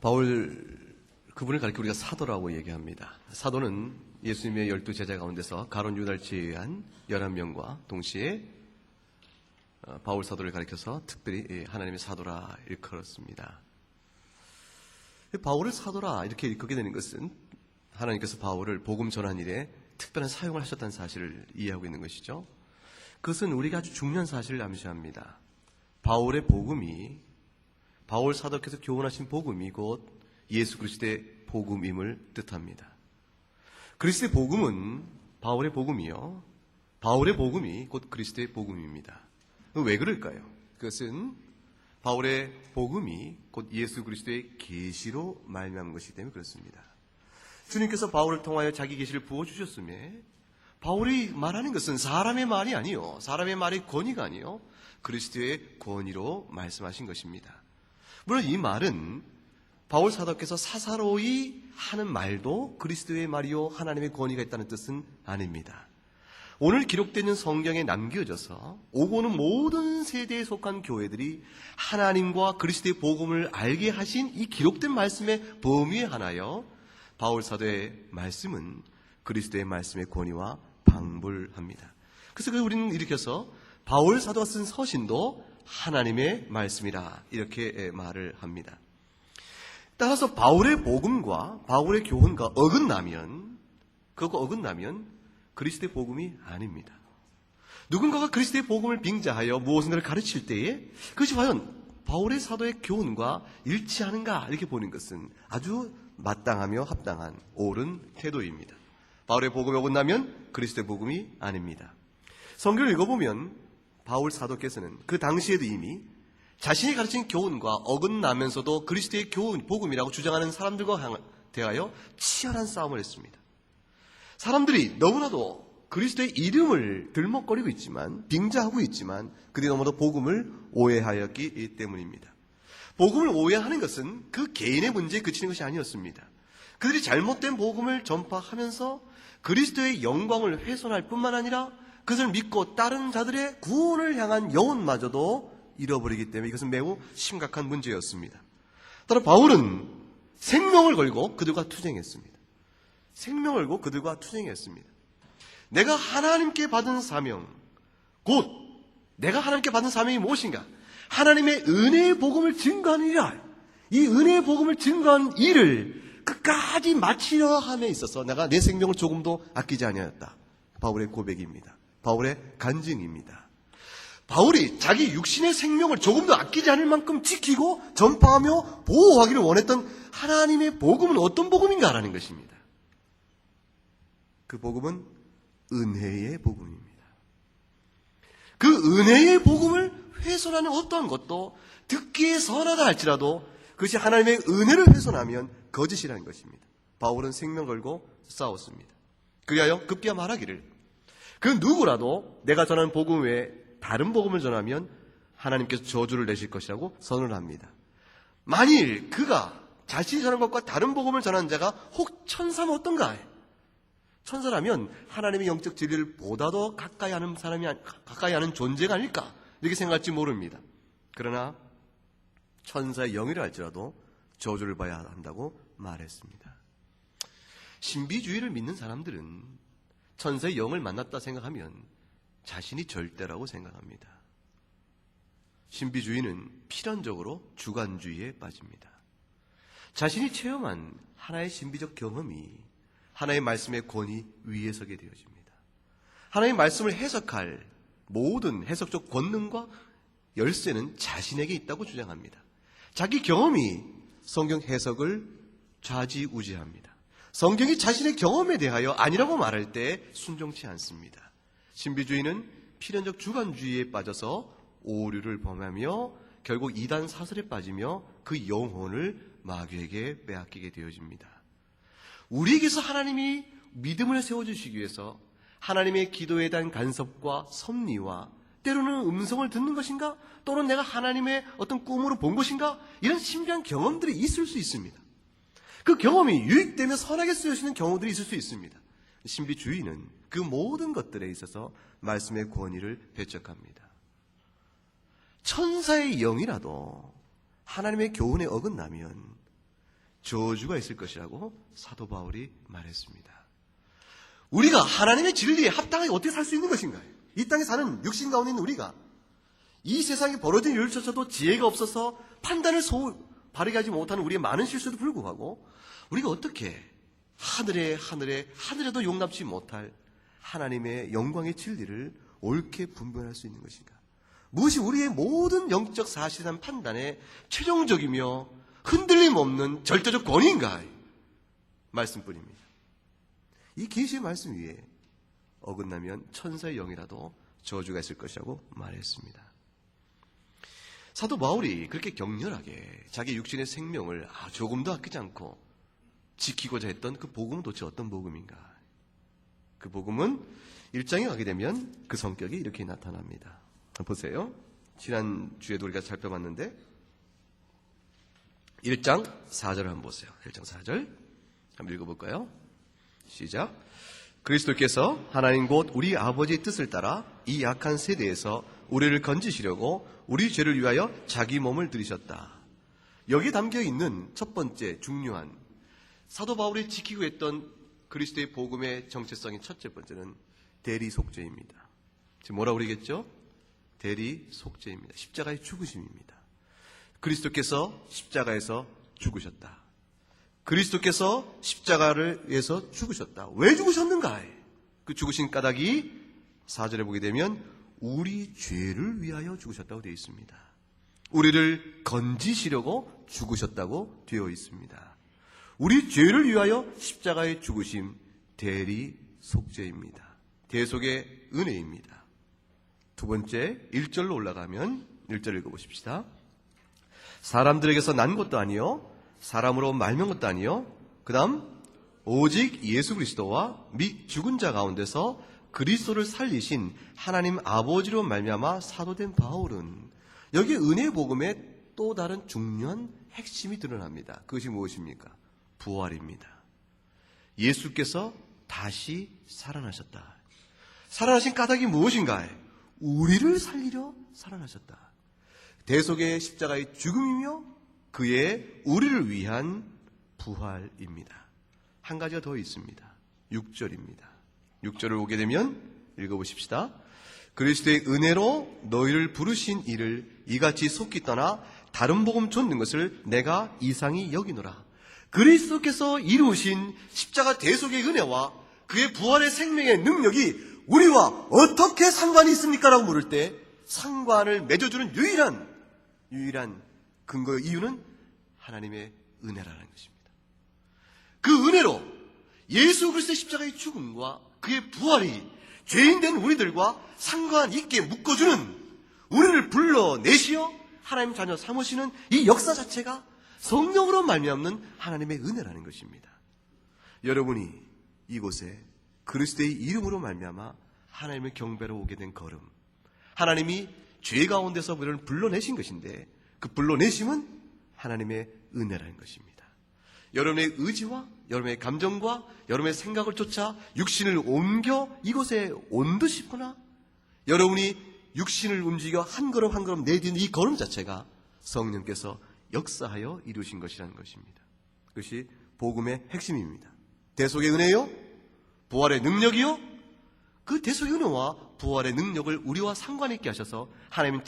그분을 가리켜 우리가 사도라고 얘기합니다. 사도는 예수님의 12제자 가운데서 가룟 유다를 제외한 11명과 동시에 바울 사도를 가리켜서 특별히 하나님의 사도라 일컬었습니다. 바울을 사도라 이렇게 일컫게 되는 것은 하나님께서 바울을 복음 전한 일에 특별한 사용을 하셨다는 사실을 이해하고 있는 것이죠. 그것은 우리가 아주 중요한 사실을 암시합니다. 바울의 복음이, 바울 사도께서 교훈하신 복음이 곧 예수 그리스도의 복음임을 뜻합니다. 그리스도의 복음은 바울의 복음이요, 바울의 복음이 곧 그리스도의 복음입니다. 왜 그럴까요? 그것은 바울의 복음이 곧 예수 그리스도의 계시로 말미암은 것이기 때문에 그렇습니다. 주님께서 바울을 통하여 자기 계시를 부어주셨음에 바울이 말하는 것은 사람의 말이 아니요, 사람의 말의 권위가 아니요, 그리스도의 권위로 말씀하신 것입니다. 물론 이 말은 바울 사도께서 사사로이 하는 말도 그리스도의 말이요 하나님의 권위가 있다는 뜻은 아닙니다. 오늘 기록되는 성경에 남겨져서 오고 오는 모든 세대에 속한 교회들이 하나님과 그리스도의 복음을 알게 하신 이 기록된 말씀의 범위에 한하여 바울 사도의 말씀은 그리스도의 말씀의 권위와 방불합니다. 그래서 우리는 일으켜서 바울 사도가 쓴 서신도 하나님의 말씀이라 이렇게 말을 합니다. 따라서 바울의 복음과 바울의 교훈과 어긋나면 그리스도의 복음이 아닙니다. 누군가가 그리스도의 복음을 빙자하여 무엇인가를 가르칠 때에 그것이 과연 바울의 사도의 교훈과 일치하는가 이렇게 보는 것은 아주 마땅하며 합당한 옳은 태도입니다. 바울의 복음이 어긋나면 그리스도의 복음이 아닙니다. 성경을 읽어보면 바울 사도께서는 그 당시에도 이미 자신이 가르친 교훈과 어긋나면서도 그리스도의 교훈, 복음이라고 주장하는 사람들과 대하여 치열한 싸움을 했습니다. 사람들이 너무나도 그리스도의 이름을 들먹거리고 있지만, 빙자하고 있지만 그들이 너무나도 복음을 오해하였기 때문입니다. 복음을 오해하는 것은 그 개인의 문제에 그치는 것이 아니었습니다. 그들이 잘못된 복음을 전파하면서 그리스도의 영광을 훼손할 뿐만 아니라 그것을 믿고 따른 자들의 구원을 향한 영혼마저도 잃어버리기 때문에 이것은 매우 심각한 문제였습니다. 따라 바울은 생명을 걸고 그들과 투쟁했습니다. 생명을 걸고 그들과 투쟁했습니다. 내가 하나님께 받은 사명, 곧 내가 하나님께 받은 사명이 무엇인가? 하나님의 은혜의 복음을 증거하는 일이라. 이 은혜의 복음을 증거하는 일을 끝까지 마치려 함에 있어서 내가 내 생명을 조금도 아끼지 아니하였다. 바울의 고백입니다. 바울의 간증입니다. 바울이 자기 육신의 생명을 조금도 아끼지 않을 만큼 지키고 전파하며 보호하기를 원했던 하나님의 복음은 어떤 복음인가라는 것입니다. 그 복음은 은혜의 복음입니다. 그 은혜의 복음을 훼손하는 어떠한 것도 듣기에 선하다 할지라도 그것이 하나님의 은혜를 훼손하면 거짓이라는 것입니다. 바울은 생명 걸고 싸웠습니다. 그리하여 급기야 말하기를 그 누구라도 내가 전하는 복음 외에 다른 복음을 전하면 하나님께서 저주를 내실 것이라고 선언을 합니다. 만일 그가 자신이 전한 것과 다른 복음을 전하는 자가 혹 천사면 어떤가? 천사라면 하나님의 영적 진리를 보다 더 가까이 하는 존재가 아닐까? 이렇게 생각할지 모릅니다. 그러나 천사의 영이라 할지라도 저주를 봐야 한다고 말했습니다. 신비주의를 믿는 사람들은 천사의 영을 만났다 생각하면 자신이 절대라고 생각합니다. 신비주의는 필연적으로 주관주의에 빠집니다. 자신이 체험한 하나의 신비적 경험이 하나의 말씀의 권위 위에 서게 되어집니다. 하나의 말씀을 해석할 모든 해석적 권능과 열쇠는 자신에게 있다고 주장합니다. 자기 경험이 성경 해석을 좌지우지합니다. 성경이 자신의 경험에 대하여 아니라고 말할 때 순종치 않습니다. 신비주의는 필연적 주관주의에 빠져서 오류를 범하며 결국 이단 사설에 빠지며 그 영혼을 마귀에게 빼앗기게 되어집니다. 우리에게서 하나님이 믿음을 세워주시기 위해서 하나님의 기도에 대한 간섭과 섭리와 때로는 음성을 듣는 것인가? 또는 내가 하나님의 어떤 꿈으로 본 것인가? 이런 신비한 경험들이 있을 수 있습니다. 그 경험이 유익되며 선하게 쓰여지는 경우들이 있을 수 있습니다. 신비주의는 그 모든 것들에 있어서 말씀의 권위를 배척합니다. 천사의 영이라도 하나님의 교훈에 어긋나면 저주가 있을 것이라고 사도 바울이 말했습니다. 우리가 하나님의 진리에 합당하게 어떻게 살 수 있는 것인가요? 이 땅에 사는 육신 가운데 있는 우리가 이 세상에 벌어진 일조차도 지혜가 없어서 판단을 바르게 하지 못하는 우리의 많은 실수도 불구하고 우리가 어떻게 하늘에도 용납치 못할 하나님의 영광의 진리를 옳게 분별할 수 있는 것인가? 무엇이 우리의 모든 영적 사실한 판단에 최종적이며 흔들림 없는 절대적 권위인가? 말씀뿐입니다. 이 계시의 말씀 위에 어긋나면 천사의 영이라도 저주가 있을 것이라고 말했습니다. 사도 바울이 그렇게 격렬하게 자기 육신의 생명을 조금도 아끼지 않고 지키고자 했던 그 복음은 도대체 어떤 복음인가? 그 복음은 1장에 가게 되면 그 성격이 이렇게 나타납니다. 한번 보세요. 지난주에도 우리가 살펴봤는데 1장 4절을 한번 보세요. 1장 4절 한번 읽어볼까요? 시작. 그리스도께서 하나님 곧 우리 아버지의 뜻을 따라 이 약한 세대에서 우리를 건지시려고 우리 죄를 위하여 자기 몸을 들이셨다. 여기에 담겨있는 첫 번째 중요한 사도 바울이 지키고 있던 그리스도의 복음의 정체성의 첫째 번째는 대리속죄입니다. 지금 뭐라고 그러겠죠? 대리속죄입니다. 십자가의 죽으심입니다. 그리스도께서 십자가에서 죽으셨다. 그리스도께서 십자가를 위해서 죽으셨다. 왜 죽으셨는가? 그 죽으신 까닭이 4절에 보게 되면 우리 죄를 위하여 죽으셨다고 되어 있습니다. 우리를 건지시려고 죽으셨다고 되어 있습니다. 우리 죄를 위하여 십자가에 죽으심, 대리 속죄입니다. 대속의 은혜입니다. 두 번째 1절로 올라가면 1절 읽어보십시다. 사람들에게서 난 것도 아니요 사람으로 말면 것도 아니요 그 다음 오직 예수 그리스도와 및 죽은 자 가운데서 그리스도를 살리신 하나님 아버지로 말미암아 사도된 바울은 여기 은혜 복음의 또 다른 중요한 핵심이 드러납니다. 그것이 무엇입니까? 부활입니다. 예수께서 다시 살아나셨다. 살아나신 까닭이 무엇인가? 우리를 살리려 살아나셨다. 대속의 십자가의 죽음이며 그의 우리를 위한 부활입니다. 한 가지가 더 있습니다. 6절입니다. 6절을 보게 되면 읽어보십시다. 그리스도의 은혜로 너희를 부르신 이를 이같이 속기 떠나 다른 복음 좇는 것을 내가 이상히 여기노라. 그리스도께서 이루신 십자가 대속의 은혜와 그의 부활의 생명의 능력이 우리와 어떻게 상관이 있습니까? 라고 물을 때 상관을 맺어주는 유일한 근거 이유는 하나님의 은혜라는 것입니다. 그 은혜로 예수 그리스도의 십자가의 죽음과 그의 부활이 죄인된 우리들과 상관 있게 묶어주는 우리를 불러내시어 하나님 자녀 삼으시는 이 역사 자체가 성령으로 말미암는 하나님의 은혜라는 것입니다. 여러분이 이곳에 그리스도의 이름으로 말미암아 하나님의 경배로 오게 된 걸음, 하나님이 죄 가운데서 우리를 불러내신 것인데 그 불러내심은 하나님의 은혜라는 것입니다. 여러분의 의지와 여러분의 감정과 여러분의 생각을 쫓아 육신을 옮겨 이곳에 온 듯이구나. 여러분이 육신을 움직여 한 걸음 한 걸음 내딛는 이 걸음 자체가 성령께서 역사하여 이루신 것이라는 것입니다. 그것이 복음의 핵심입니다. 대속의 은혜요, 부활의 능력이요, 그 대속의 은혜와 부활의 능력을 우리와 상관 있게 하셔서 하나님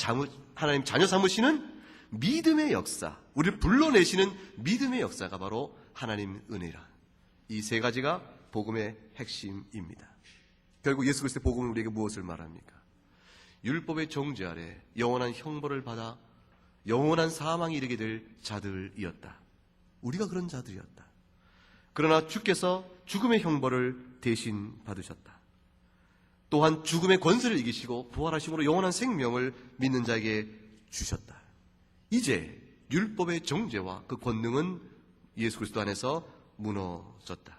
자녀 삼으시는 믿음의 역사, 우리를 불러내시는 믿음의 역사가 바로 하나님 은혜라. 이 세 가지가 복음의 핵심입니다. 결국 예수 그리스도의 복음은 우리에게 무엇을 말합니까? 율법의 정죄 아래 영원한 형벌을 받아 영원한 사망에 이르게 될 자들이었다. 우리가 그런 자들이었다. 그러나 주께서 죽음의 형벌을 대신 받으셨다. 또한 죽음의 권세를 이기시고 부활하심으로 영원한 생명을 믿는 자에게 주셨다. 이제 율법의 정죄와 그 권능은 예수 그리스도 안에서 무너졌다.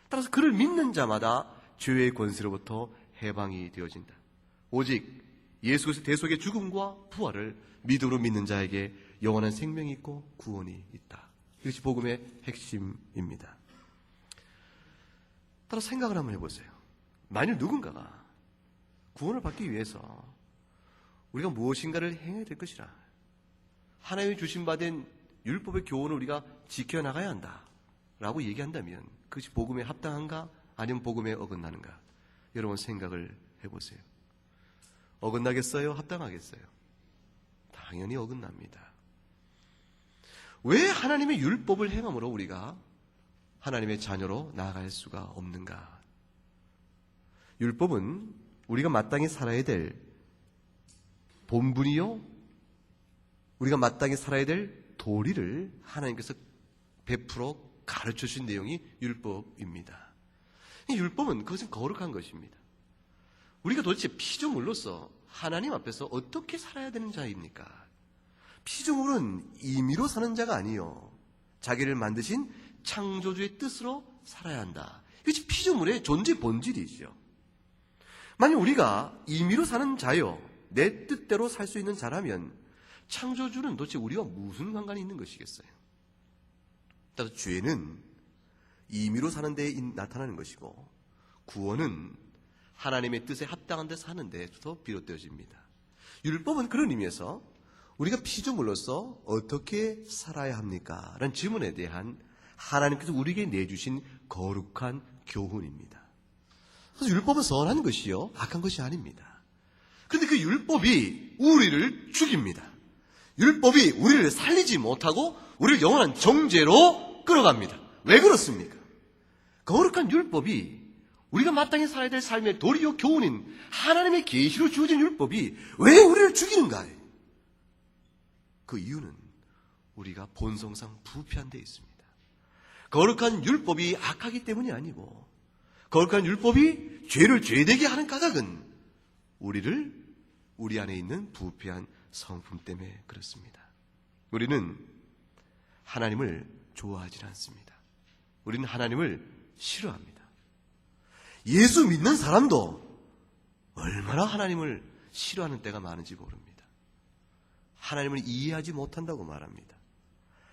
따라서 그를 믿는 자마다 죄의 권세로부터 해방이 되어진다. 오직 예수 그리스도 대속의 죽음과 부활을 믿음으로 믿는 자에게 영원한 생명이 있고 구원이 있다. 이것이 복음의 핵심입니다. 따라 생각을 한번 해보세요. 만일 누군가가 구원을 받기 위해서 우리가 무엇인가를 행해야 될 것이라 하나님이 주신 바 된 율법의 교훈을 우리가 지켜나가야 한다라고 얘기한다면 그것이 복음에 합당한가 아니면 복음에 어긋나는가? 여러분 생각을 해보세요. 어긋나겠어요? 합당하겠어요? 당연히 어긋납니다. 왜 하나님의 율법을 행함으로 우리가 하나님의 자녀로 나아갈 수가 없는가? 율법은 우리가 마땅히 살아야 될 본분이요, 우리가 마땅히 살아야 될 도리를 하나님께서 베풀어 가르쳐 주신 내용이 율법입니다. 이 율법은 그것은 거룩한 것입니다. 우리가 도대체 피조물로서 하나님 앞에서 어떻게 살아야 되는 자입니까? 피조물은 임의로 사는 자가 아니요, 자기를 만드신 창조주의 뜻으로 살아야 한다. 이것이 피조물의 존재 본질이죠. 만약 우리가 임의로 사는 자요, 내 뜻대로 살 수 있는 자라면 창조주는 도대체 우리와 무슨 관관이 있는 것이겠어요? 따라서 죄는 임의로 사는 데에 나타나는 것이고, 구원은 하나님의 뜻에 합당한 데 사는 데서 비롯되어집니다. 율법은 그런 의미에서 우리가 피조물로서 어떻게 살아야 합니까? 라는 질문에 대한 하나님께서 우리에게 내주신 거룩한 교훈입니다. 그래서 율법은 선한 것이요, 악한 것이 아닙니다. 그런데 그 율법이 우리를 죽입니다. 율법이 우리를 살리지 못하고 우리를 영원한 정죄로 끌어갑니다. 왜 그렇습니까? 거룩한 율법이 우리가 마땅히 살아야 될 삶의 도리요 교훈인 하나님의 계시로 주어진 율법이 왜 우리를 죽이는가요? 그 이유는 우리가 본성상 부패한 데 있습니다. 거룩한 율법이 악하기 때문이 아니고, 거룩한 율법이 죄를 죄되게 하는 까닭은 우리 안에 있는 부패한 성품 때문에 그렇습니다. 우리는 하나님을 좋아하지 않습니다. 우리는 하나님을 싫어합니다. 예수 믿는 사람도 얼마나 하나님을 싫어하는 때가 많은지 모릅니다. 하나님을 이해하지 못한다고 말합니다.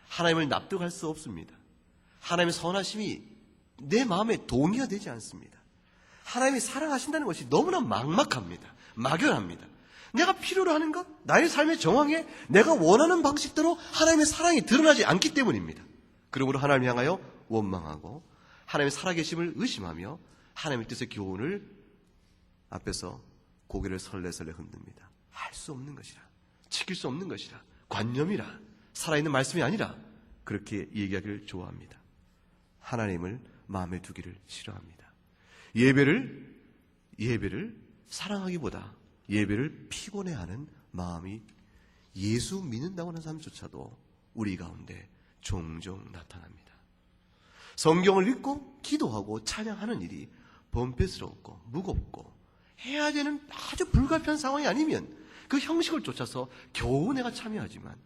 하나님을 납득할 수 없습니다. 하나님의 선하심이 내 마음에 동의가 되지 않습니다. 하나님이 사랑하신다는 것이 너무나 막막합니다. 막연합니다. 내가 필요로 하는 것, 나의 삶의 정황에 내가 원하는 방식대로 하나님의 사랑이 드러나지 않기 때문입니다. 그러므로 하나님을 향하여 원망하고 하나님의 살아계심을 의심하며 하나님의 뜻의 교훈을 앞에서 고개를 설레설레 흔듭니다. 할 수 없는 것이라, 지킬 수 없는 것이라, 관념이라, 살아있는 말씀이 아니라 그렇게 얘기하기를 좋아합니다. 하나님을 마음에 두기를 싫어합니다. 예배를 사랑하기보다 예배를 피곤해하는 마음이 예수 믿는다고 하는 사람조차도 우리 가운데 종종 나타납니다. 성경을 읽고 기도하고 찬양하는 일이 번패스럽고 무겁고 해야 되는 아주 불가피한 상황이 아니면 그 형식을 쫓아서 겨우 내가 참여하지만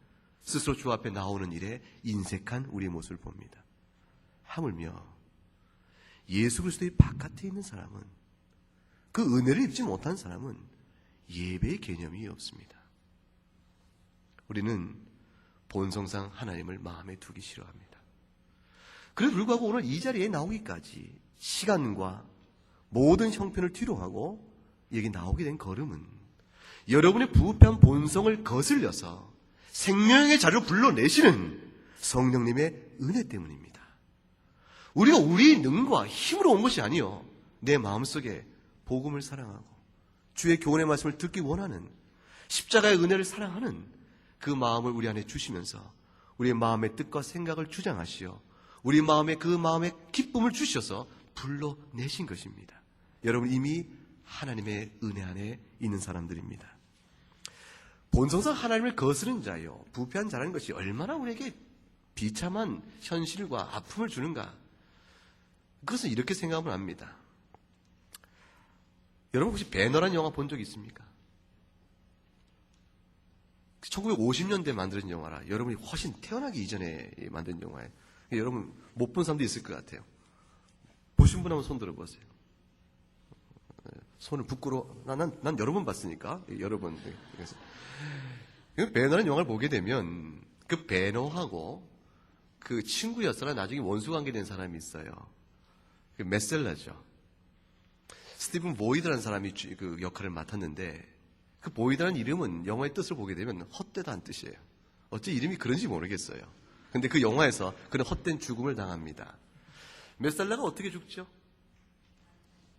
스스로 주 앞에 나오는 일에 인색한 우리의 모습을 봅니다. 하물며 예수 그리스도의 바깥에 있는 사람은, 그 은혜를 입지 못한 사람은 예배의 개념이 없습니다. 우리는 본성상 하나님을 마음에 두기 싫어합니다. 그래도 불구하고 오늘 이 자리에 나오기까지 시간과 모든 형편을 뒤로하고 여기 나오게 된 걸음은 여러분의 부패한 본성을 거슬려서 생명의 자리로 불러내시는 성령님의 은혜 때문입니다. 우리가 우리의 능과 힘으로 온 것이 아니요, 내 마음속에 복음을 사랑하고 주의 교훈의 말씀을 듣기 원하는, 십자가의 은혜를 사랑하는 그 마음을 우리 안에 주시면서 우리의 마음의 뜻과 생각을 주장하시어 우리 마음에 그 마음의 기쁨을 주셔서 불러내신 것입니다. 여러분 이미 하나님의 은혜 안에 있는 사람들입니다. 본성상 하나님을 거스른 자요, 부패한 자라는 것이 얼마나 우리에게 비참한 현실과 아픔을 주는가, 그것은 이렇게 생각하면 압니다. 여러분 혹시 배너라는 영화 본 적 있습니까? 1950년대에 만든 영화라 여러분이 훨씬 태어나기 이전에 만든 영화예요. 여러분 못 본 사람도 있을 것 같아요. 보신 분 한번 손 들어보세요. 손을 부끄러워. 난 여러 번 봤으니까. 여러 번. 그래서 배너라는 영화를 보게 되면 그 배너하고 그 친구였으나 나중에 원수 관계 된 사람이 있어요. 그 메셀러죠. 스티븐 보이드라는 사람이 그 역할을 맡았는데, 그 보이드라는 이름은 영화의 뜻을 보게 되면 헛되다는 뜻이에요. 어째 이름이 그런지 모르겠어요. 근데 그 영화에서 그는 헛된 죽음을 당합니다. 메살라가 어떻게 죽죠?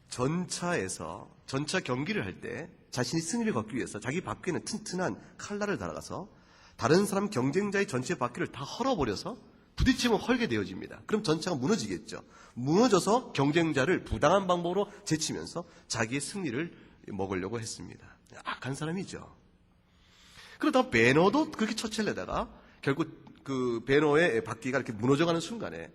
전차 경기를 할 때 자신이 승리를 거두기 위해서 자기 바퀴에는 튼튼한 칼날을 달아가서 다른 사람 경쟁자의 전체 바퀴를 다 헐어버려서 부딪히면 헐게 되어집니다. 그럼 전차가 무너지겠죠. 무너져서 경쟁자를 부당한 방법으로 제치면서 자기의 승리를 먹으려고 했습니다. 악한 사람이죠. 그러다 배너도 그렇게 처치를 내다가 결국 그 배너의 바퀴가 이렇게 무너져가는 순간에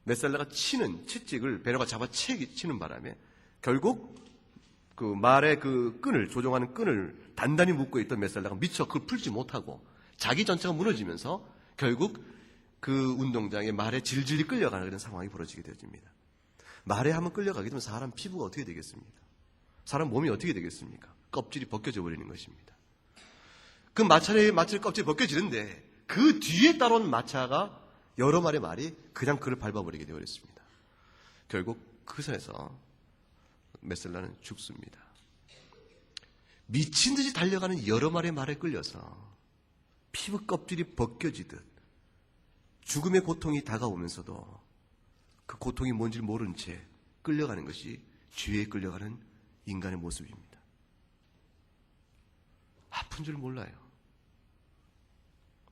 메살라가 치는 채찍을 배너가 잡아치는 바람에 결국 그 말의 그 끈을 조종하는 끈을 단단히 묶고 있던 메살라가 미처 그걸 풀지 못하고 자기 전차가 무너지면서 결국 그 운동장에 말에 질질이 끌려가는 그런 상황이 벌어지게 되어집니다. 말에 한번 끌려가게 되면 사람 피부가 어떻게 되겠습니까? 사람 몸이 어떻게 되겠습니까? 껍질이 벗겨져 버리는 것입니다. 그 마차의 껍질이 벗겨지는데 그 뒤에 따라온 마차가 여러 마리의 말이 그냥 그를 밟아버리게 되어버렸습니다. 결국 그 선에서 메살라는 죽습니다. 미친 듯이 달려가는 여러 마리의 말에 끌려서 피부 껍질이 벗겨지듯 죽음의 고통이 다가오면서도 그 고통이 뭔지를 모른 채 끌려가는 것이 죄에 끌려가는 인간의 모습입니다. 아픈 줄 몰라요.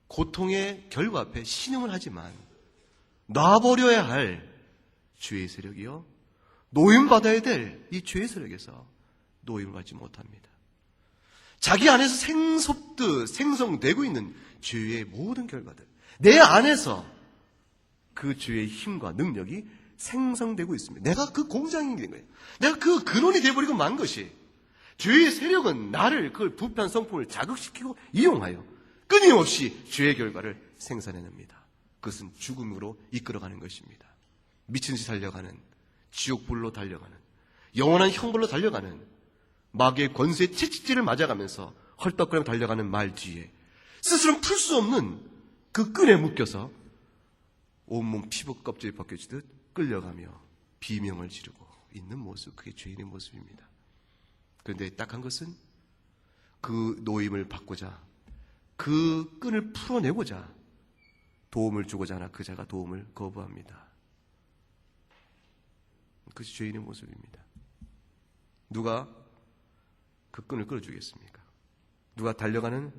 고통의 결과 앞에 신음을 하지만 놔버려야 할 죄의 세력이요, 노임받아야 될 이 죄의 세력에서 노임을 받지 못합니다. 자기 안에서 생성되고 있는 죄의 모든 결과들, 내 안에서 그 죄의 힘과 능력이 생성되고 있습니다. 내가 그 공장이 된 거예요. 내가 그 근원이 되어버리고 만 것이, 죄의 세력은 나를 그 부패한 성품을 자극시키고 이용하여 끊임없이 죄의 결과를 생산해냅니다. 그것은 죽음으로 이끌어가는 것입니다. 미친 듯이 달려가는, 지옥불로 달려가는, 영원한 형벌로 달려가는 마귀의 권세의 채찍질을 맞아가면서 헐떡거리며 달려가는 말 뒤에 스스로는 풀 수 없는 그 끈에 묶여서 온몸 피부 껍질이 벗겨지듯 끌려가며 비명을 지르고 있는 모습, 그게 죄인의 모습입니다. 그런데 딱한 것은 그 노임을 받고자, 그 끈을 풀어내고자 도움을 주고자 하나 그 자가 도움을 거부합니다. 그것이 죄인의 모습입니다. 누가 그 끈을 끌어주겠습니까? 누가 달려가는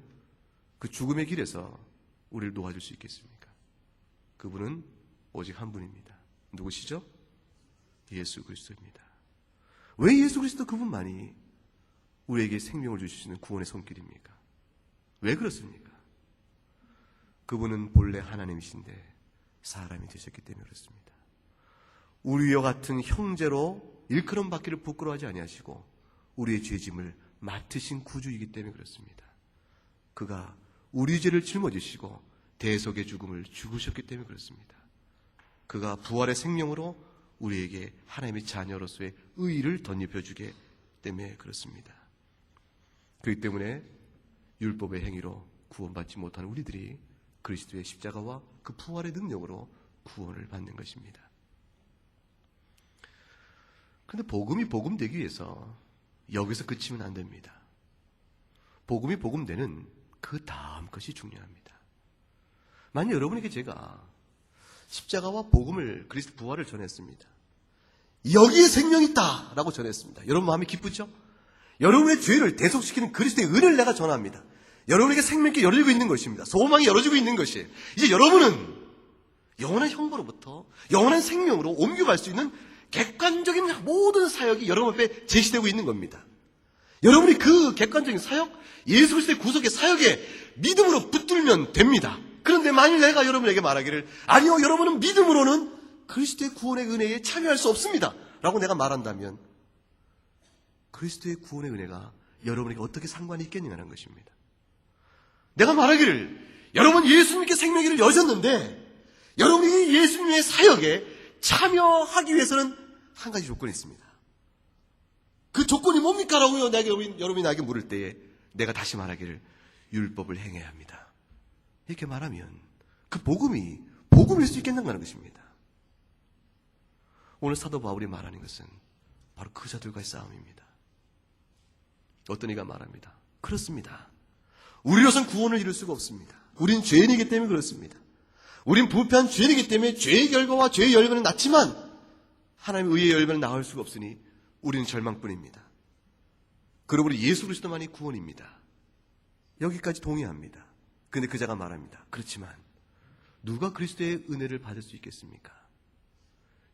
그 죽음의 길에서 우리를 놓아줄 수 있겠습니까? 그분은 오직 한 분입니다. 누구시죠? 예수 그리스도입니다. 왜 예수 그리스도 그분만이 우리에게 생명을 주실 수 있는 구원의 손길입니까? 왜 그렇습니까? 그분은 본래 하나님이신데 사람이 되셨기 때문에 그렇습니다. 우리와 같은 형제로 일컬음 받기를 부끄러워하지 아니하시고 우리의 죄짐을 맡으신 구주이기 때문에 그렇습니다. 그가 우리 죄를 짊어지시고 대속의 죽음을 죽으셨기 때문에 그렇습니다. 그가 부활의 생명으로 우리에게 하나님의 자녀로서의 의의를 덧입혀주기 때문에 그렇습니다. 그렇기 때문에 율법의 행위로 구원받지 못하는 우리들이 그리스도의 십자가와 그 부활의 능력으로 구원을 받는 것입니다. 그런데 복음이 복음되기 위해서 여기서 그치면 안 됩니다. 복음이 복음되는 그 다음 것이 중요합니다. 만약 여러분에게 제가 십자가와 복음을, 그리스도 부활을 전했습니다. 여기에 생명이 있다 라고 전했습니다. 여러분 마음이 기쁘죠? 여러분의 죄를 대속시키는 그리스도의 은혜를 내가 전합니다. 여러분에게 생명이 열어지고 있는 것입니다. 소망이 열어지고 있는 것이에요. 이제 여러분은 영원한 형벌로부터 영원한 생명으로 옮겨갈 수 있는 객관적인 모든 사역이 여러분 앞에 제시되고 있는 겁니다. 여러분이 그 객관적인 사역, 예수 그리스도의 구속의 사역에 믿음으로 붙들면 됩니다. 그런데 만일 내가 여러분에게 말하기를 아니요, 여러분은 믿음으로는 그리스도의 구원의 은혜에 참여할 수 없습니다 라고 내가 말한다면 그리스도의 구원의 은혜가 여러분에게 어떻게 상관이 있겠느냐는 것입니다. 내가 말하기를 여러분 예수님께 생명을 여셨는데 여러분이 예수님의 사역에 참여하기 위해서는 한 가지 조건이 있습니다. 그 조건이 뭡니까? 라고요 여러분이 나에게 물을 때에 내가 다시 말하기를 율법을 행해야 합니다. 이렇게 말하면 그 복음이 복음일 수 있겠는가 하는 것입니다. 오늘 사도 바울이 말하는 것은 바로 그 자들과의 싸움입니다. 어떤 이가 말합니다. 그렇습니다. 우리로선 구원을 이룰 수가 없습니다. 우리는 죄인이기 때문에 그렇습니다. 우린 부패한 죄인이기 때문에 죄의 결과와 죄의 열매는 낳지만 하나님의 의의 열매는 낳을 수가 없으니 우리는 절망뿐입니다. 그러므로 예수 그리스도만이 구원입니다. 여기까지 동의합니다. 그런데 그 자가 말합니다. 그렇지만 누가 그리스도의 은혜를 받을 수 있겠습니까?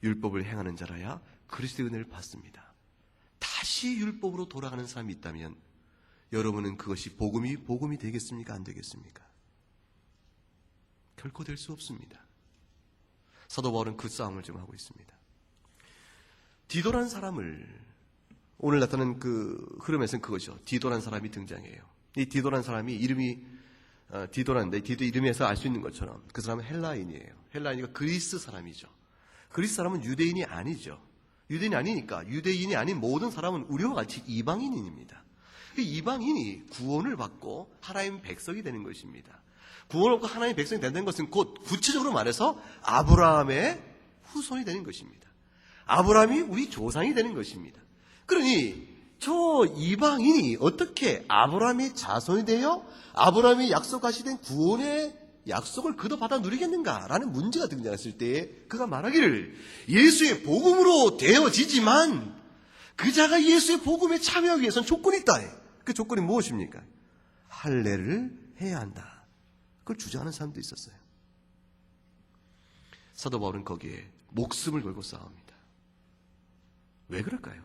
율법을 행하는 자라야 그리스도의 은혜를 받습니다. 다시 율법으로 돌아가는 사람이 있다면 여러분은 그것이 복음이 되겠습니까? 안 되겠습니까? 결코 될 수 없습니다. 사도 바울은 그 싸움을 지금 하고 있습니다. 디도란 사람을 오늘 나타난 그 흐름에서는 그거죠. 디도란 사람이 등장해요. 이 디도란 사람이 이름이 디도란데 디도 이름에서 알 수 있는 것처럼 그 사람은 헬라인이에요. 헬라인이가 그리스 사람이죠. 그리스 사람은 유대인이 아니죠. 유대인이 아니니까 유대인이 아닌 모든 사람은 우리와 같이 이방인입니다. 이방인이 구원을 받고 하나님 백성이 되는 것입니다. 구원을 받고 하나님 백성이 된다는 것은 곧 구체적으로 말해서 아브라함의 후손이 되는 것입니다. 아브라함이 우리 조상이 되는 것입니다. 그러니 저 이방인이 어떻게 아브라함의 자손이 되어 아브라함이 약속하시던 구원의 약속을 그도 받아 누리겠는가라는 문제가 등장했을 때에 그가 말하기를 예수의 복음으로 되어지지만 그 자가 예수의 복음에 참여하기 위해서는 조건이 있다. 그 조건이 무엇입니까? 할례를 해야 한다. 그걸 주장하는 사람도 있었어요. 사도 바울은 거기에 목숨을 걸고 싸웁니다. 왜 그럴까요?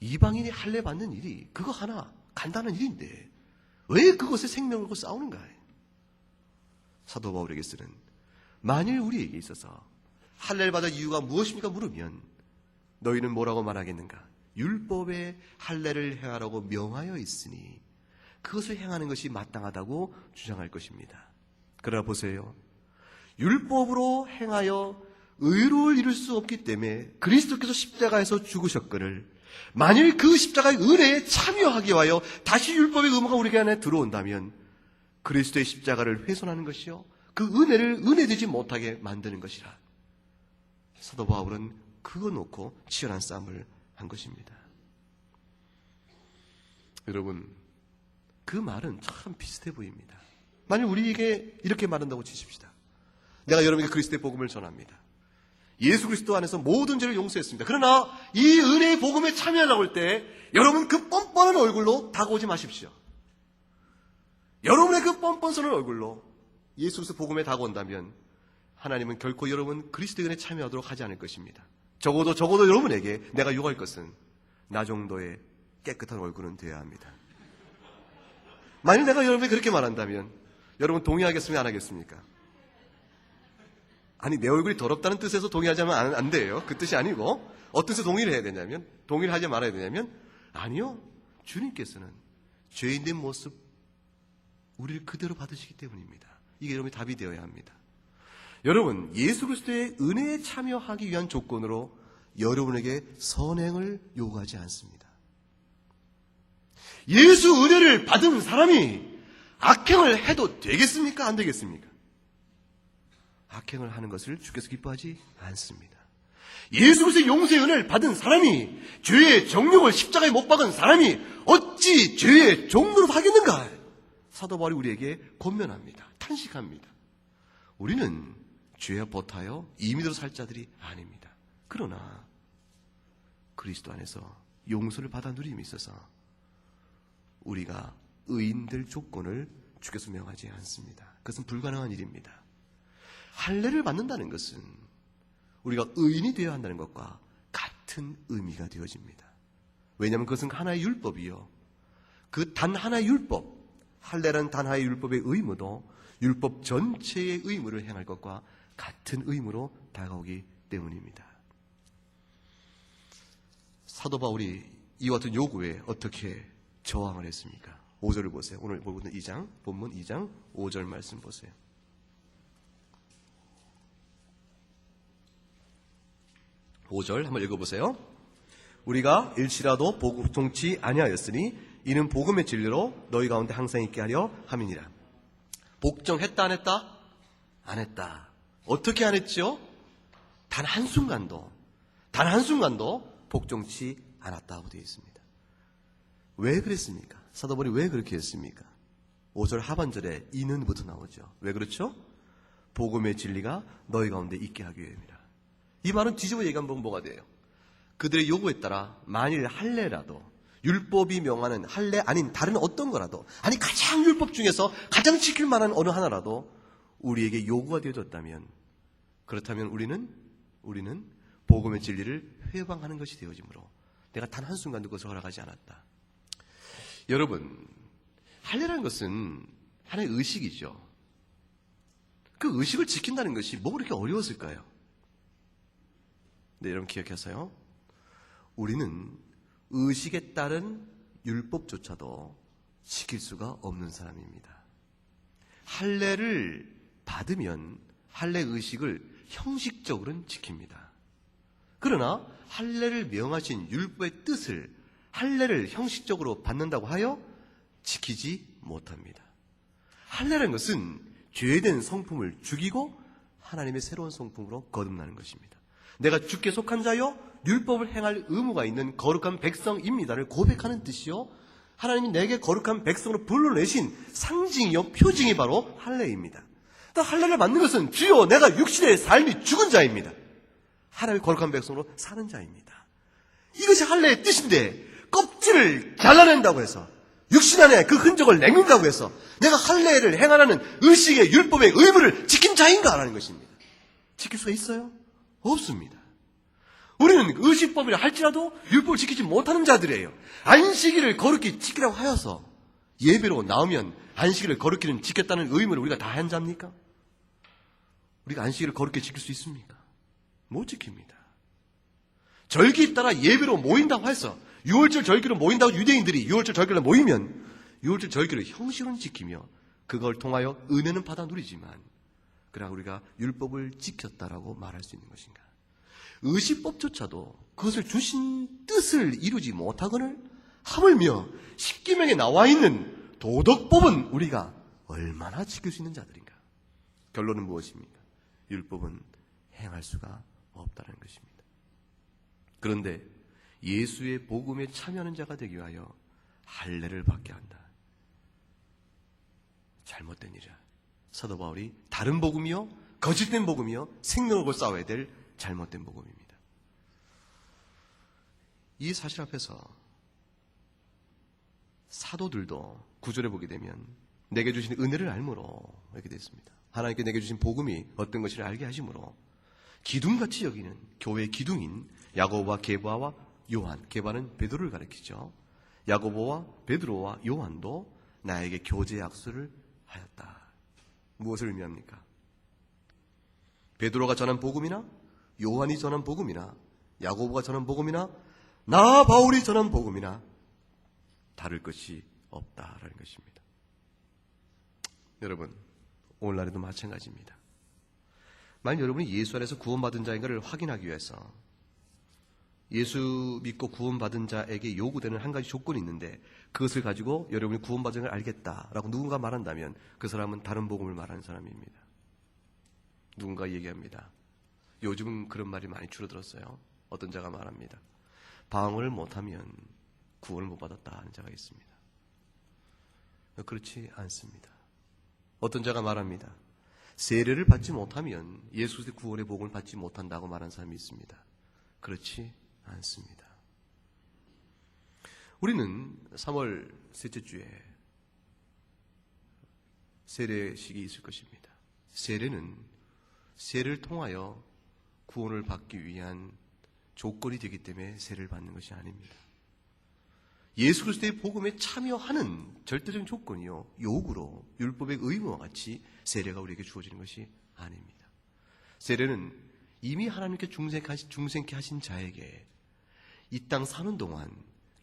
이방인이 할례 받는 일이 그거 하나 간단한 일인데 왜 그것에 생명을 걸고 싸우는가? 사도 바울에게서는 만일 우리에게 있어서 할례를 받을 이유가 무엇입니까? 물으면 너희는 뭐라고 말하겠는가? 율법에 할례를 행하라고 명하여 있으니 그것을 행하는 것이 마땅하다고 주장할 것입니다. 그러나 보세요. 율법으로 행하여 의로를 이룰 수 없기 때문에 그리스도께서 십자가에서 죽으셨거늘 만일 그 십자가의 은혜에 참여하기 위하여 다시 율법의 의무가 우리 안에 들어온다면 그리스도의 십자가를 훼손하는 것이요 그 은혜를 은혜되지 못하게 만드는 것이라. 사도 바울은 그거 놓고 치열한 싸움을 한 것입니다. 여러분, 그 말은 참 비슷해 보입니다. 만일 우리에게 이렇게 말한다고 치십시다. 내가 여러분에게 그리스도의 복음을 전합니다. 예수 그리스도 안에서 모든 죄를 용서했습니다. 그러나 이 은혜의 복음에 참여하려고 할 때 여러분 그 뻔뻔한 얼굴로 다가오지 마십시오. 여러분의 그 뻔뻔스러운 얼굴로 예수 그리스도 복음에 다가온다면 하나님은 결코 여러분 그리스도의 은혜에 참여하도록 하지 않을 것입니다. 적어도 여러분에게 내가 요구할 것은 나 정도의 깨끗한 얼굴은 되어야 합니다. 만일 내가 여러분에게 그렇게 말한다면 여러분 동의하겠습니까? 안 하겠습니까? 아니 내 얼굴이 더럽다는 뜻에서 동의하자면 안 돼요. 그 뜻이 아니고 어떤 뜻에서 동의를 해야 되냐면 동의를 하지 말아야 되냐면 아니요. 주님께서는 죄인된 모습 우리를 그대로 받으시기 때문입니다. 이게 여러분의 답이 되어야 합니다. 여러분 예수 그리스도의 은혜에 참여하기 위한 조건으로 여러분에게 선행을 요구하지 않습니다. 예수 은혜를 받은 사람이 악행을 해도 되겠습니까? 안 되겠습니까? 악행을 하는 것을 주께서 기뻐하지 않습니다. 예수 그리스도의 용서의 은혜를 받은 사람이 죄의 정욕을 십자가에 못 박은 사람이 어찌 죄의 종노릇 하겠는가? 사도 바울이 우리에게 권면합니다. 탄식합니다. 우리는 죄에 버타여 임의대로 살 자들이 아닙니다. 그러나 그리스도 안에서 용서를 받아 누림이 있어서 우리가 의인될 조건을 주께서 명하지 않습니다. 그것은 불가능한 일입니다. 할례를 받는다는 것은 우리가 의인이 되어야 한다는 것과 같은 의미가 되어집니다. 왜냐하면 그것은 하나의 율법이요. 그 단 하나의 율법, 할례라는 단 하나의 율법의 의무도 율법 전체의 의무를 행할 것과 같은 의무로 다가오기 때문입니다. 사도 바울이 이와 같은 요구에 어떻게 저항을 했습니까? 5절을 보세요. 오늘 보고 있는 2장, 본문 2장 5절 말씀 보세요. 5절 한번 읽어보세요. 우리가 일시라도 복종치 아니하였으니 이는 복음의 진리로 너희 가운데 항상 있게 하려 함이니라. 복종했다 안 했다? 안 했다. 어떻게 안 했죠? 단 한순간도 복종치 않았다고 되어 있습니다. 왜 그랬습니까? 사도 바울이 왜 그렇게 했습니까? 5절 하반절에 이는부터 나오죠. 왜 그렇죠? 복음의 진리가 너희 가운데 있게 하기 위함이라. 이 말은 뒤집어 얘기하면 뭐가 돼요? 그들의 요구에 따라 만일 할례라도, 율법이 명하는 할례 아닌 다른 어떤 거라도, 아니 가장 율법 중에서 가장 지킬 만한 어느 하나라도 우리에게 요구가 되어졌다면, 그렇다면 우리는 복음의 진리를 회방하는 것이 되어지므로 내가 단 한순간도 그것을 허락하지 않았다. 여러분, 할례라는 것은 하나의 의식이죠. 그 의식을 지킨다는 것이 뭐가 그렇게 어려웠을까요? 네, 여러분 기억하세요. 우리는 의식에 따른 율법조차도 지킬 수가 없는 사람입니다. 할례를 받으면 할례 의식을 형식적으로는 지킵니다. 그러나 할례를 명하신 율법의 뜻을 할례를 형식적으로 받는다고 하여 지키지 못합니다. 할례라는 것은 죄된 성품을 죽이고 하나님의 새로운 성품으로 거듭나는 것입니다. 내가 주께 속한 자여 율법을 행할 의무가 있는 거룩한 백성입니다를 고백하는 뜻이요, 하나님이 내게 거룩한 백성으로 불러내신 상징이요 표징이 바로 할례입니다. 또 할례를 받는 것은 주여 내가 육신의 삶이 죽은 자입니다. 하나님의 거룩한 백성으로 사는 자입니다. 이것이 할례의 뜻인데 껍질을 잘라낸다고 해서 육신 안에 그 흔적을 내는다고 해서 내가 할례를 행하라는 의식의 율법의 의무를 지킨 자인가라는 것입니다. 지킬 수가 있어요? 없습니다. 우리는 의식법이라 할지라도 율법을 지키지 못하는 자들이에요. 안식일을 거룩히 지키라고 하여서 예배로 나오면 안식일을 거룩히 지켰다는 의무를 우리가 다 한 자입니까? 우리가 안식일을 거룩히 지킬 수 있습니까? 못 지킵니다. 절기 따라 예배로 모인다고 해서 6월절 절기로 모인다고 유대인들이 6월절 절기로 모이면 6월절 절기를 형식으로 지키며 그걸 통하여 은혜는 받아 누리지만 그러나 우리가 율법을 지켰다라고 말할 수 있는 것인가? 의식법조차도 그것을 주신 뜻을 이루지 못하거늘 하물며 십계명에 나와 있는 도덕법은 우리가 얼마나 지킬 수 있는 자들인가? 결론은 무엇입니까? 율법은 행할 수가 없다는 것입니다. 그런데 예수의 복음에 참여하는 자가 되기 위하여 할례를 받게 한다. 잘못된 일이야. 사도 바울이 다른 복음이요, 거짓된 복음이요, 생명을 싸워야 될 잘못된 복음입니다. 이 사실 앞에서 사도들도 구절에 보게 되면 내게 주신 은혜를 알므로 이렇게 됐습니다. 하나님께 내게 주신 복음이 어떤 것을 알게 하심으로 기둥같이 여기는 교회의 기둥인 야고보와 게바와 요한, 게바는 베드로를 가리키죠. 야고보와 베드로와 요한도 나에게 교제 약수를 하였다. 무엇을 의미합니까? 베드로가 전한 복음이나 요한이 전한 복음이나 야고보가 전한 복음이나 나 바울이 전한 복음이나 다를 것이 없다라는 것입니다. 여러분, 오늘날에도 마찬가지입니다. 만약 여러분이 예수 안에서 구원받은 자인가를 확인하기 위해서 예수 믿고 구원받은 자에게 요구되는 한 가지 조건이 있는데 그것을 가지고 여러분이 구원받은 걸 알겠다라고 누군가 말한다면 그 사람은 다른 복음을 말하는 사람입니다. 누군가 얘기합니다. 요즘은 그런 말이 많이 줄어들었어요. 어떤 자가 말합니다. 방언을 못하면 구원을 못 받았다 하는 자가 있습니다. 그렇지 않습니다. 어떤 자가 말합니다. 세례를 받지 못하면 예수의 구원의 복음을 받지 못한다고 말하는 사람이 있습니다. 그렇지 않습니다. 우리는 3월 셋째 주에 세례식이 있을 것입니다. 세례는 세례를 통하여 구원을 받기 위한 조건이 되기 때문에 세례를 받는 것이 아닙니다. 예수 그리스도의 복음에 참여하는 절대적인 조건이요, 요구로 율법의 의무와 같이 세례가 우리에게 주어지는 것이 아닙니다. 세례는 이미 하나님께 중생케 하신 자에게 이 땅 사는 동안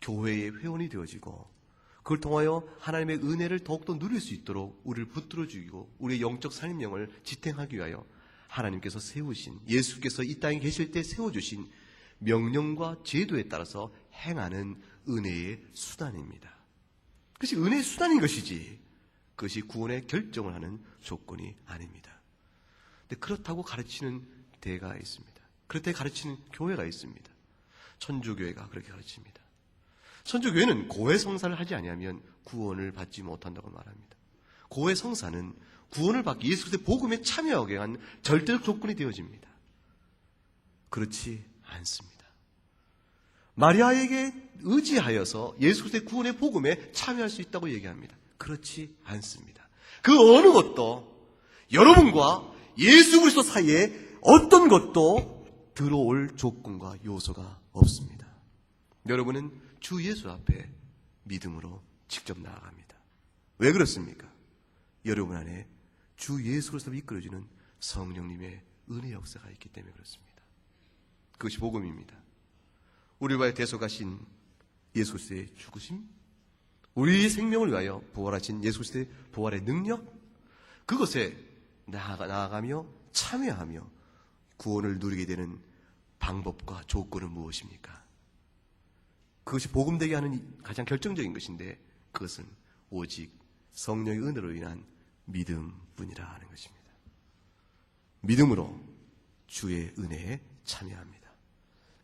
교회의 회원이 되어지고 그걸 통하여 하나님의 은혜를 더욱더 누릴 수 있도록 우리를 붙들어 주고 우리의 영적 삶명을 지탱하기 위하여 하나님께서 세우신, 예수께서 이 땅에 계실 때 세워주신 명령과 제도에 따라서 행하는 은혜의 수단입니다. 그것이 은혜의 수단인 것이지 그것이 구원의 결정을 하는 조건이 아닙니다. 근데 그렇다고 가르치는 대가 있습니다. 그렇게 가르치는 교회가 있습니다. 천주교회가 그렇게 가르칩니다. 천주교회는 고해 성사를 하지 아니하면 구원을 받지 못한다고 말합니다. 고해 성사는 구원을 받기, 예수 그리스도의 복음에 참여하게 한 절대적 조건이 되어집니다. 그렇지 않습니다. 마리아에게 의지하여서 예수 그리스도의 구원의 복음에 참여할 수 있다고 얘기합니다. 그렇지 않습니다. 그 어느 것도 여러분과 예수 그리스도 사이에 어떤 것도 들어올 조건과 요소가 없습니다. 여러분은 주 예수 앞에 믿음으로 직접 나아갑니다. 왜 그렇습니까? 여러분 안에 주 예수 그리스도로 이끌어주는 성령님의 은혜 역사가 있기 때문에 그렇습니다. 그것이 복음입니다. 우리와의 대속하신 예수 그리스도의 죽으심, 우리의 생명을 위하여 부활하신 예수 그리스도의 부활의 능력, 그것에 나아가며 참여하며 구원을 누리게 되는 방법과 조건은 무엇입니까? 그것이 복음되게 하는 가장 결정적인 것인데 그것은 오직 성령의 은혜로 인한 믿음뿐이라 하는 것입니다. 믿음으로 주의 은혜에 참여합니다.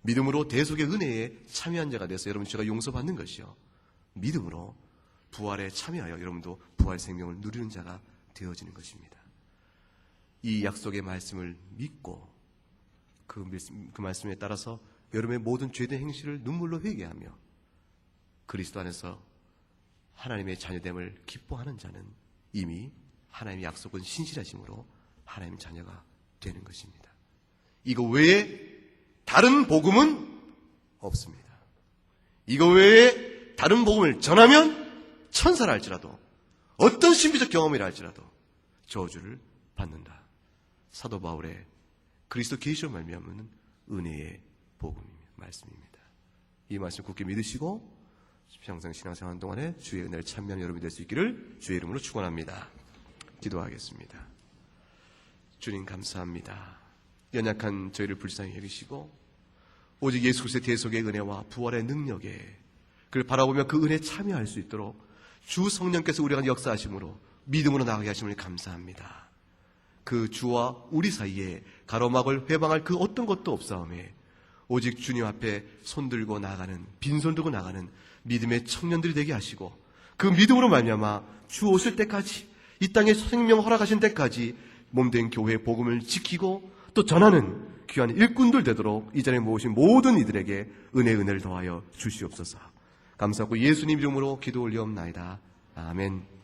믿음으로 대속의 은혜에 참여한 자가 돼서 여러분 죄가 용서받는 것이요, 믿음으로 부활에 참여하여 여러분도 부활 생명을 누리는 자가 되어지는 것입니다. 이 약속의 말씀을 믿고 그 말씀에 따라서 여러분의 모든 죄된 행실을 눈물로 회개하며 그리스도 안에서 하나님의 자녀됨을 기뻐하는 자는 이미 하나님의 약속은 신실하심으로 하나님의 자녀가 되는 것입니다. 이거 외에 다른 복음은 없습니다. 이거 외에 다른 복음을 전하면 천사라 할지라도 어떤 신비적 경험이라 할지라도 저주를 받는다. 사도 바울의 그리스도 계시로 말미암은 은혜의 복음입니다. 말씀입니다. 이 말씀 굳게 믿으시고 평생 신앙생활 동안에 주의 은혜를 참여하는 여러분이 될 수 있기를 주의 이름으로 축원합니다. 기도하겠습니다. 주님 감사합니다. 연약한 저희를 불쌍히 여기시고 오직 예수 그리스도의 대속의 은혜와 부활의 능력에 그를 바라보며 그 은혜에 참여할 수 있도록 주 성령께서 우리 가운데 역사하심으로 믿음으로 나가게 하심을 감사합니다. 그 주와 우리 사이에 가로막을 회방할 그 어떤 것도 없사오매 오직 주님 앞에 손들고 나가는, 빈손 들고 나가는 믿음의 청년들이 되게 하시고 그 믿음으로 말미암아 주 오실 때까지, 이 땅에 생명 허락하신 때까지 몸된 교회의 복음을 지키고 또 전하는 귀한 일꾼들 되도록 이 자리에 모으신 모든 이들에게 은혜를 더하여 주시옵소서. 감사하고 예수님 이름으로 기도 올리옵나이다. 아멘.